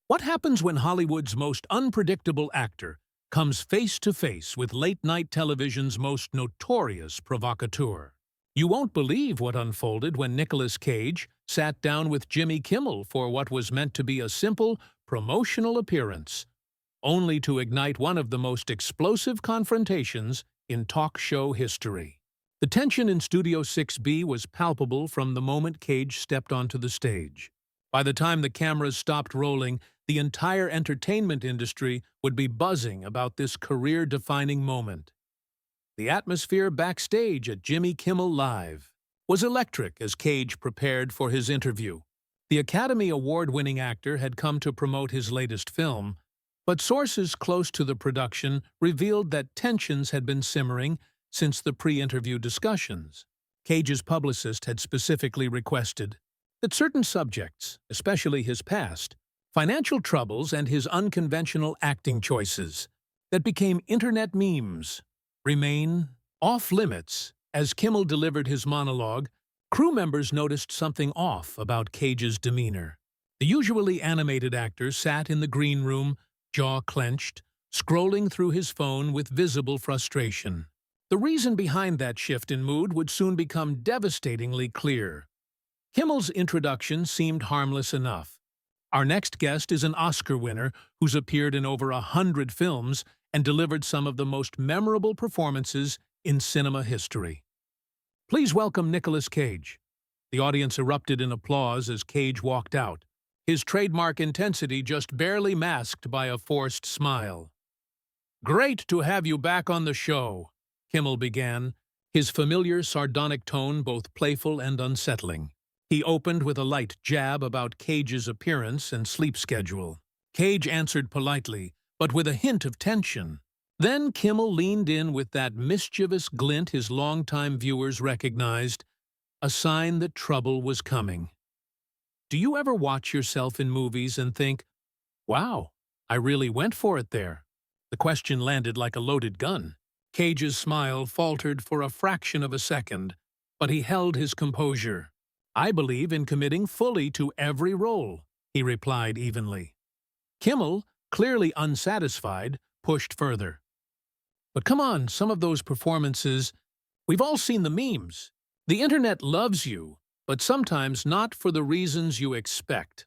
What happens when Hollywood's most unpredictable actor comes face to face with late-night television's most notorious provocateur? You won't believe what unfolded when Nicolas Cage sat down with Jimmy Kimmel for what was meant to be a simple, promotional appearance, only to ignite one of the most explosive confrontations in talk show history. The tension in Studio 6B was palpable from the moment Cage stepped onto the stage. By the time the cameras stopped rolling, the entire entertainment industry would be buzzing about this career-defining moment. The atmosphere backstage at Jimmy Kimmel Live was electric as Cage prepared for his interview. The Academy Award-winning actor had come to promote his latest film, but sources close to the production revealed that tensions had been simmering since the pre-interview discussions. Cage's publicist had specifically requested that certain subjects, especially his past, financial troubles and his unconventional acting choices that became internet memes, remain off-limits. As Kimmel delivered his monologue, crew members noticed something off about Cage's demeanor. The usually animated actor sat in the green room, jaw clenched, scrolling through his phone with visible frustration. The reason behind that shift in mood would soon become devastatingly clear. Kimmel's introduction seemed harmless enough. Our next guest is an Oscar winner who's appeared in over 100 films and delivered some of the most memorable performances in cinema history. Please welcome Nicolas Cage. The audience erupted in applause as Cage walked out, his trademark intensity just barely masked by a forced smile. "Great to have you back on the show," Kimmel began, his familiar sardonic tone both playful and unsettling. He opened with a light jab about Cage's appearance and sleep schedule. Cage answered politely, but with a hint of tension. Then Kimmel leaned in with that mischievous glint his longtime viewers recognized, a sign that trouble was coming. Do you ever watch yourself in movies and think, "Wow, I really went for it there"? The question landed like a loaded gun. Cage's smile faltered for a fraction of a second, but he held his composure. "I believe in committing fully to every role," he replied evenly. Kimmel, clearly unsatisfied, pushed further. "But come on, some of those performances, we've all seen the memes. The internet loves you, but sometimes not for the reasons you expect."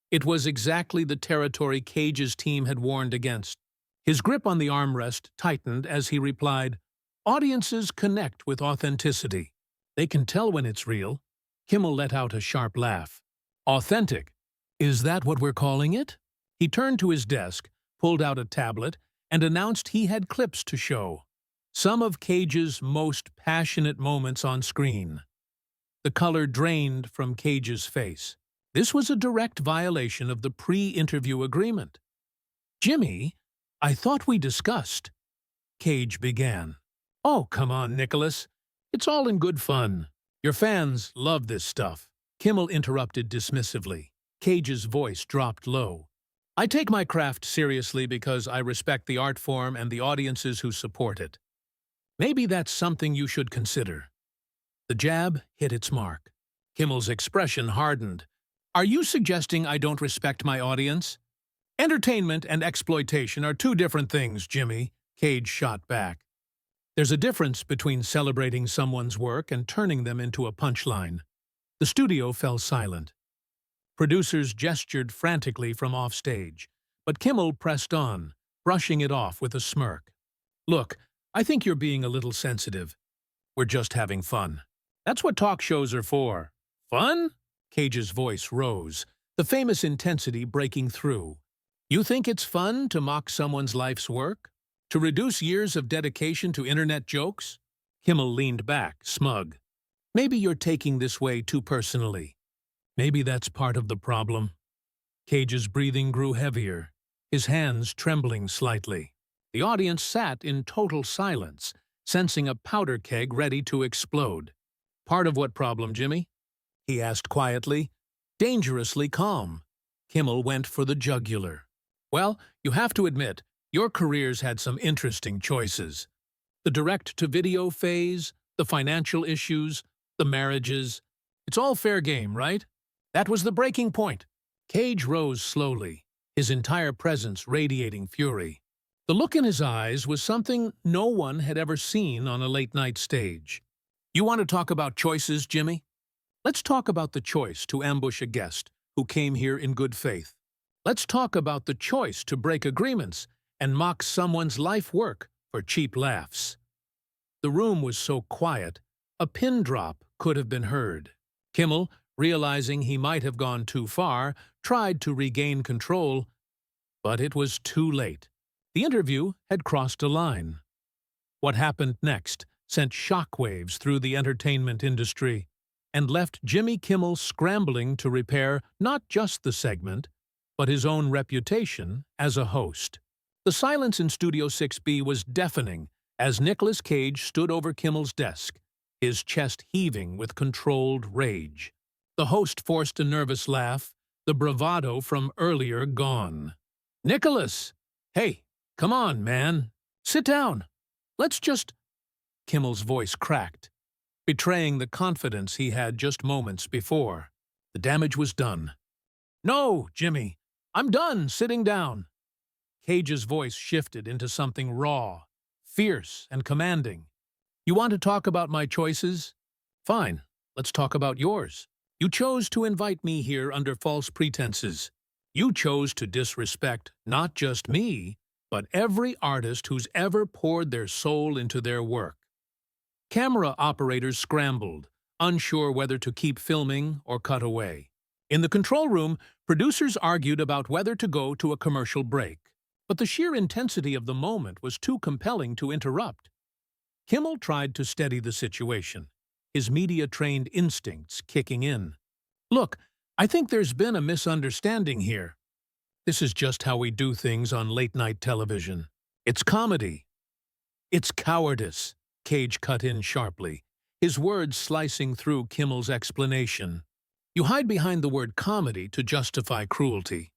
It was exactly the territory Cage's team had warned against. His grip on the armrest tightened as he replied, "Audiences connect with authenticity. They can tell when it's real." Kimmel let out a sharp laugh. "Authentic? Is that what we're calling it?" He turned to his desk, pulled out a tablet, and announced he had clips to show. Some of Cage's most passionate moments on screen. The color drained from Cage's face. This was a direct violation of the pre-interview agreement. "Jimmy, I thought we discussed," Cage began. "Oh, come on, Nicholas. It's all in good fun. Your fans love this stuff," Kimmel interrupted dismissively. Cage's voice dropped low. "I take my craft seriously because I respect the art form and the audiences who support it. Maybe that's something you should consider." The jab hit its mark. Kimmel's expression hardened. "Are you suggesting I don't respect my audience?" "Entertainment and exploitation are two different things, Jimmy," Cage shot back. "There's a difference between celebrating someone's work and turning them into a punchline." The studio fell silent. Producers gestured frantically from offstage, but Kimmel pressed on, brushing it off with a smirk. "Look, I think you're being a little sensitive. We're just having fun. That's what talk shows are for." "Fun?" Cage's voice rose, the famous intensity breaking through. "You think it's fun to mock someone's life's work? To reduce years of dedication to internet jokes?" Kimmel leaned back, smug. "Maybe you're taking this way too personally. Maybe that's part of the problem." Cage's breathing grew heavier, his hands trembling slightly. The audience sat in total silence, sensing a powder keg ready to explode. "Part of what problem, Jimmy?" he asked quietly, dangerously calm. Kimmel went for the jugular. "Well, you have to admit, your career's had some interesting choices. The direct-to-video phase, the financial issues, the marriages. It's all fair game, right? That was the breaking point." Cage rose slowly, his entire presence radiating fury. The look in his eyes was something no one had ever seen on a late-night stage. "You want to talk about choices, Jimmy? Let's talk about the choice to ambush a guest who came here in good faith. Let's talk about the choice to break agreements and mock someone's life work for cheap laughs." The room was so quiet, a pin drop could have been heard. Kimmel, realizing he might have gone too far, tried to regain control, but it was too late. The interview had crossed a line. What happened next sent shockwaves through the entertainment industry and left Jimmy Kimmel scrambling to repair not just the segment, but his own reputation as a host. The silence in Studio 6B was deafening as Nicolas Cage stood over Kimmel's desk, his chest heaving with controlled rage. The host forced a nervous laugh, the bravado from earlier gone. "Nicolas! Hey, come on, man. Sit down. Let's just—" Kimmel's voice cracked, betraying the confidence he had just moments before. The damage was done. "No, Jimmy. I'm done sitting down." Cage's voice shifted into something raw, fierce, and commanding. "You want to talk about my choices? Fine, let's talk about yours. You chose to invite me here under false pretenses. You chose to disrespect not just me, but every artist who's ever poured their soul into their work." Camera operators scrambled, unsure whether to keep filming or cut away. In the control room, producers argued about whether to go to a commercial break, but the sheer intensity of the moment was too compelling to interrupt. Kimmel tried to steady the situation, his media-trained instincts kicking in. "Look, I think there's been a misunderstanding here. This is just how we do things on late-night television. It's comedy." "It's cowardice," Cage cut in sharply, his words slicing through Kimmel's explanation. "You hide behind the word comedy to justify cruelty.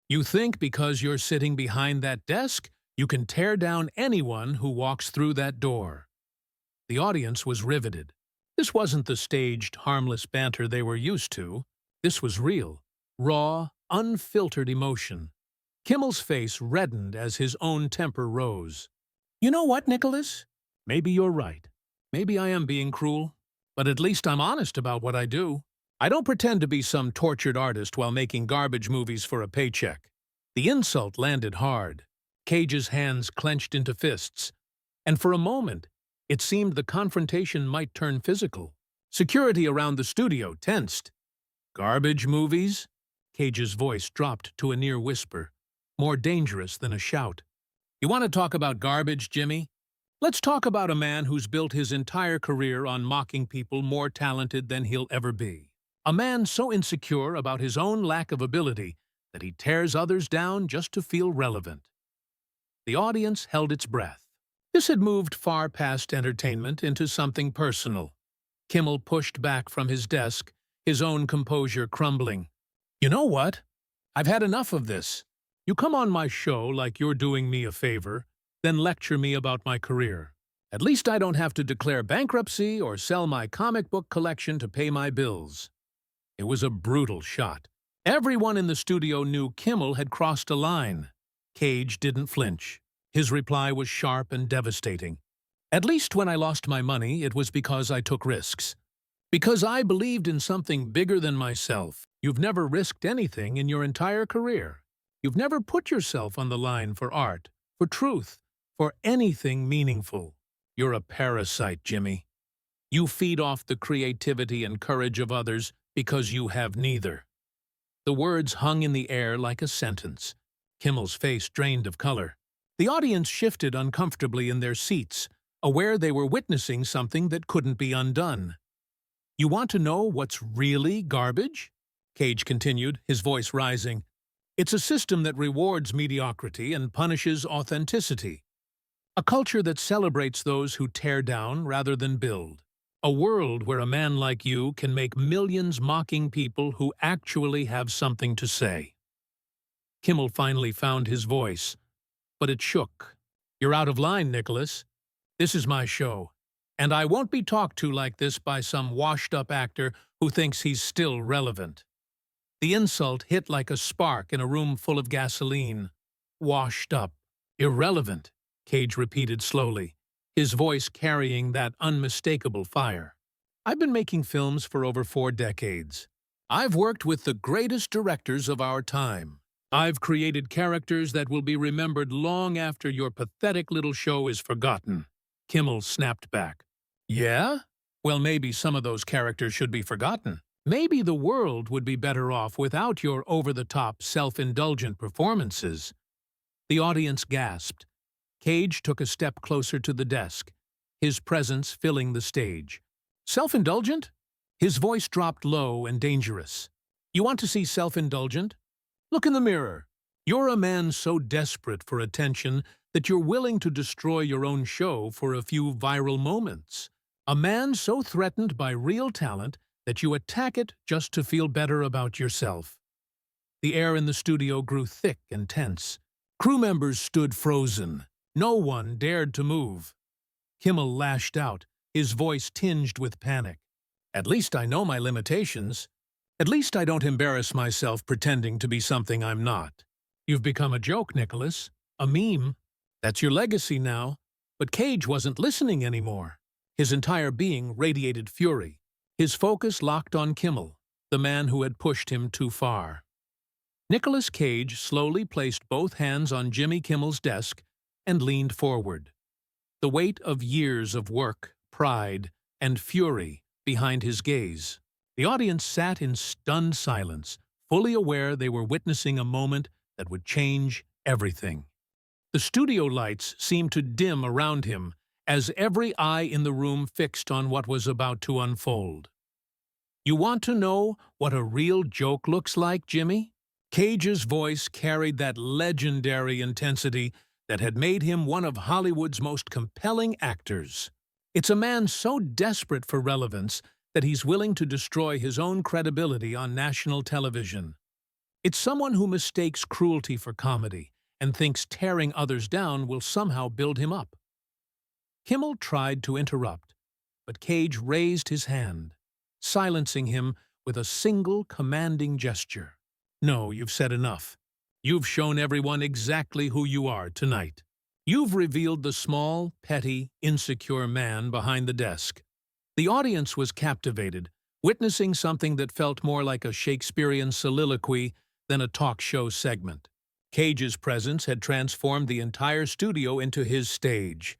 You think because you're sitting behind that desk, you can tear down anyone who walks through that door." The audience was riveted. This wasn't the staged, harmless banter they were used to. This was real, raw, unfiltered emotion. Kimmel's face reddened as his own temper rose. "You know what, Nicolas? Maybe you're right. Maybe I am being cruel. But at least I'm honest about what I do. I don't pretend to be some tortured artist while making garbage movies for a paycheck." The insult landed hard. Cage's hands clenched into fists, and for a moment, it seemed the confrontation might turn physical. Security around the studio tensed. "Garbage movies?" Cage's voice dropped to a near whisper, more dangerous than a shout. "You want to talk about garbage, Jimmy? Let's talk about a man who's built his entire career on mocking people more talented than he'll ever be. A man so insecure about his own lack of ability that he tears others down just to feel relevant." The audience held its breath. This had moved far past entertainment into something personal. Kimmel pushed back from his desk, his own composure crumbling. "You know what? I've had enough of this. You come on my show like you're doing me a favor, then lecture me about my career. At least I don't have to declare bankruptcy or sell my comic book collection to pay my bills." It was a brutal shot. Everyone in the studio knew Kimmel had crossed a line. Cage didn't flinch. His reply was sharp and devastating. "At least when I lost my money, it was because I took risks. Because I believed in something bigger than myself. You've never risked anything in your entire career. You've never put yourself on the line for art, for truth, for anything meaningful. You're a parasite, Jimmy. You feed off the creativity and courage of others because you have neither." The words hung in the air like a sentence. Kimmel's face drained of color. The audience shifted uncomfortably in their seats, aware they were witnessing something that couldn't be undone. "You want to know what's really garbage?" Cage continued, his voice rising. "It's a system that rewards mediocrity and punishes authenticity. A culture that celebrates those who tear down rather than build. A world where a man like you can make millions mocking people who actually have something to say." Kimmel finally found his voice, but it shook. "You're out of line, Nicolas. This is my show, and I won't be talked to like this by some washed-up actor who thinks he's still relevant." The insult hit like a spark in a room full of gasoline. Washed up. Irrelevant, Cage repeated slowly, his voice carrying that unmistakable fire. I've been making films for over 4 decades. I've worked with the greatest directors of our time. I've created characters that will be remembered long after your pathetic little show is forgotten. Kimmel snapped back. Yeah? Well, maybe some of those characters should be forgotten. Maybe the world would be better off without your over-the-top, self-indulgent performances. The audience gasped. Cage took a step closer to the desk, his presence filling the stage. Self-indulgent? His voice dropped low and dangerous. You want to see self-indulgent? Look in the mirror. You're a man so desperate for attention that you're willing to destroy your own show for a few viral moments. A man so threatened by real talent that you attack it just to feel better about yourself. The air in the studio grew thick and tense. Crew members stood frozen. No one dared to move. Kimmel lashed out, his voice tinged with panic. At least I know my limitations. At least I don't embarrass myself pretending to be something I'm not. You've become a joke, Nicholas. A meme. That's your legacy now. But Cage wasn't listening anymore. His entire being radiated fury. His focus locked on Kimmel, the man who had pushed him too far. Nicolas Cage slowly placed both hands on Jimmy Kimmel's desk and leaned forward. The weight of years of work, pride, and fury behind his gaze. The audience sat in stunned silence, fully aware they were witnessing a moment that would change everything. The studio lights seemed to dim around him as every eye in the room fixed on what was about to unfold. You want to know what a real joke looks like, Jimmy? Cage's voice carried that legendary intensity that had made him one of Hollywood's most compelling actors. It's a man so desperate for relevance that he's willing to destroy his own credibility on national television. It's someone who mistakes cruelty for comedy and thinks tearing others down will somehow build him up. Kimmel tried to interrupt, but Cage raised his hand, silencing him with a single commanding gesture. No, you've said enough. You've shown everyone exactly who you are tonight. You've revealed the small, petty, insecure man behind the desk. The audience was captivated, witnessing something that felt more like a Shakespearean soliloquy than a talk show segment. Cage's presence had transformed the entire studio into his stage.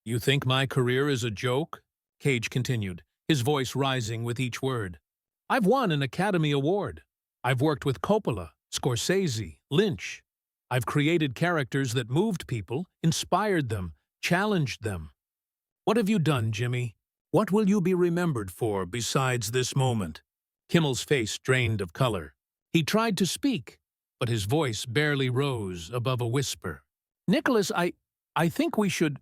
You think my career is a joke? Cage continued, his voice rising with each word. I've won an Academy Award. I've worked with Coppola, Scorsese, Lynch. I've created characters that moved people, inspired them, challenged them. What have you done, Jimmy? What will you be remembered for besides this moment? Kimmel's face drained of color. He tried to speak, but his voice barely rose above a whisper. Nicholas, I think we should...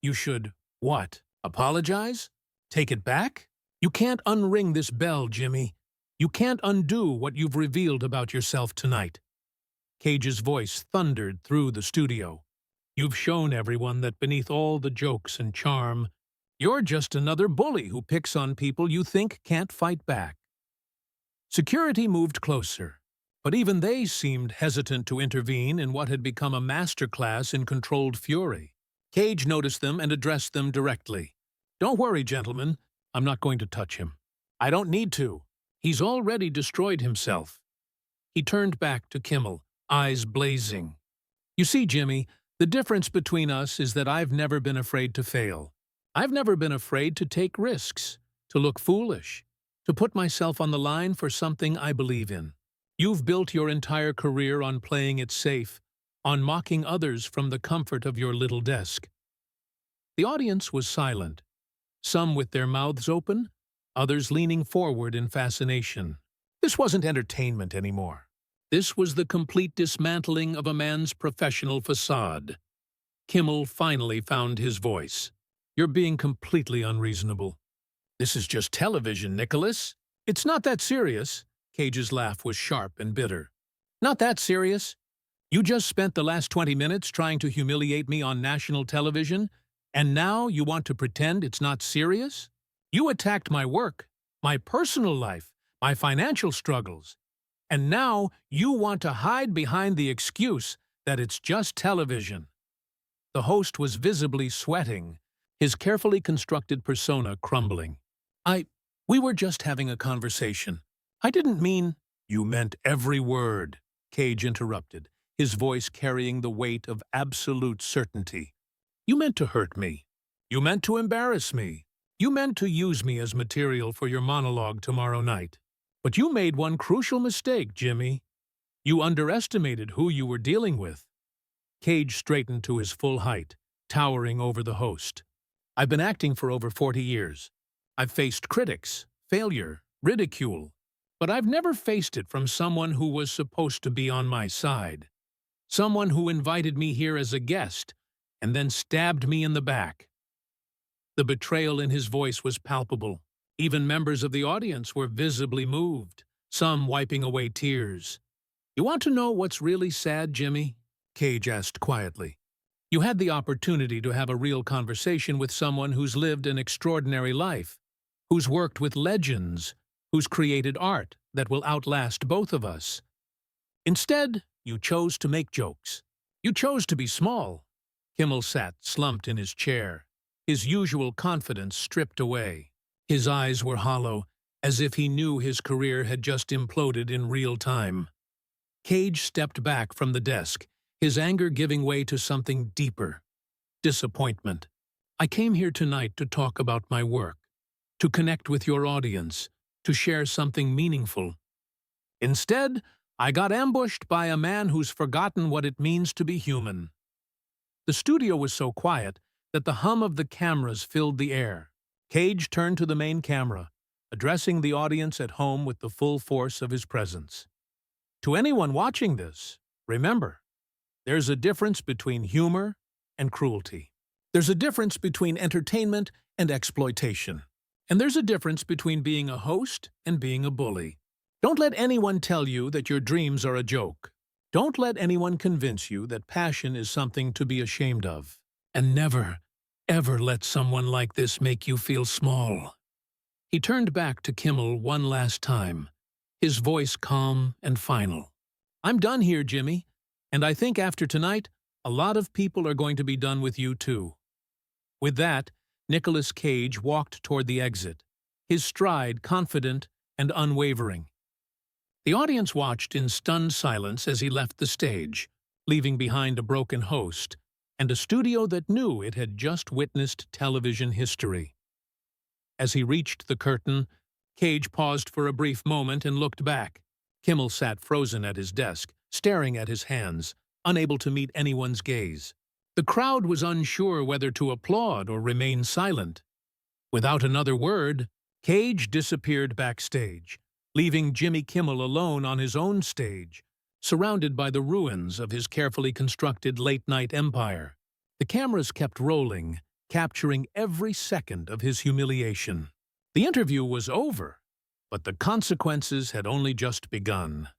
You should... What? Apologize? Take it back? You can't unring this bell, Jimmy. You can't undo what you've revealed about yourself tonight. Cage's voice thundered through the studio. You've shown everyone that beneath all the jokes and charm, you're just another bully who picks on people you think can't fight back. Security moved closer, but even they seemed hesitant to intervene in what had become a masterclass in controlled fury. Cage noticed them and addressed them directly. Don't worry, gentlemen. I'm not going to touch him. I don't need to. He's already destroyed himself. He turned back to Kimmel, eyes blazing. You see, Jimmy, the difference between us is that I've never been afraid to fail. I've never been afraid to take risks, to look foolish, to put myself on the line for something I believe in. You've built your entire career on playing it safe, on mocking others from the comfort of your little desk. The audience was silent, some with their mouths open, others leaning forward in fascination. This wasn't entertainment anymore. This was the complete dismantling of a man's professional facade. Kimmel finally found his voice. You're being completely unreasonable. This is just television, Nicholas. It's not that serious. Cage's laugh was sharp and bitter. Not that serious? You just spent the last 20 minutes trying to humiliate me on national television, and now you want to pretend it's not serious? You attacked my work, my personal life, my financial struggles. And now you want to hide behind the excuse that it's just television. The host was visibly sweating, his carefully constructed persona crumbling. We were just having a conversation. I didn't mean— You meant every word, Cage interrupted, his voice carrying the weight of absolute certainty. You meant to hurt me. You meant to embarrass me. You meant to use me as material for your monologue tomorrow night. But you made one crucial mistake, Jimmy. You underestimated who you were dealing with. Cage straightened to his full height, towering over the host. I've been acting for over 40 years. I've faced critics, failure, ridicule, but I've never faced it from someone who was supposed to be on my side. Someone who invited me here as a guest and then stabbed me in the back. The betrayal in his voice was palpable. Even members of the audience were visibly moved, some wiping away tears. You want to know what's really sad, Jimmy? Cage asked quietly. You had the opportunity to have a real conversation with someone who's lived an extraordinary life, who's worked with legends, who's created art that will outlast both of us. Instead, you chose to make jokes. You chose to be small. Kimmel sat slumped in his chair, his usual confidence stripped away. His eyes were hollow, as if he knew his career had just imploded in real time. Cage stepped back from the desk, his anger giving way to something deeper. Disappointment. I came here tonight to talk about my work, to connect with your audience, to share something meaningful. Instead, I got ambushed by a man who's forgotten what it means to be human. The studio was so quiet that the hum of the cameras filled the air. Cage turned to the main camera, addressing the audience at home with the full force of his presence. To anyone watching this, remember, there's a difference between humor and cruelty. There's a difference between entertainment and exploitation. And there's a difference between being a host and being a bully. Don't let anyone tell you that your dreams are a joke. Don't let anyone convince you that passion is something to be ashamed of. And never, ever let someone like this make you feel small. He turned back to Kimmel one last time, his voice calm and final. I'm done here, Jimmy, and I think after tonight, a lot of people are going to be done with you too. With that, Nicolas Cage walked toward the exit, his stride confident and unwavering. The audience watched in stunned silence as he left the stage, leaving behind a broken host and a studio that knew it had just witnessed television history. As he reached the curtain, Cage paused for a brief moment and looked back. Kimmel sat frozen at his desk, staring at his hands, unable to meet anyone's gaze. The crowd was unsure whether to applaud or remain silent. Without another word, Cage disappeared backstage, leaving Jimmy Kimmel alone on his own stage, surrounded by the ruins of his carefully constructed late-night empire. The cameras kept rolling, capturing every second of his humiliation. The interview was over, but the consequences had only just begun.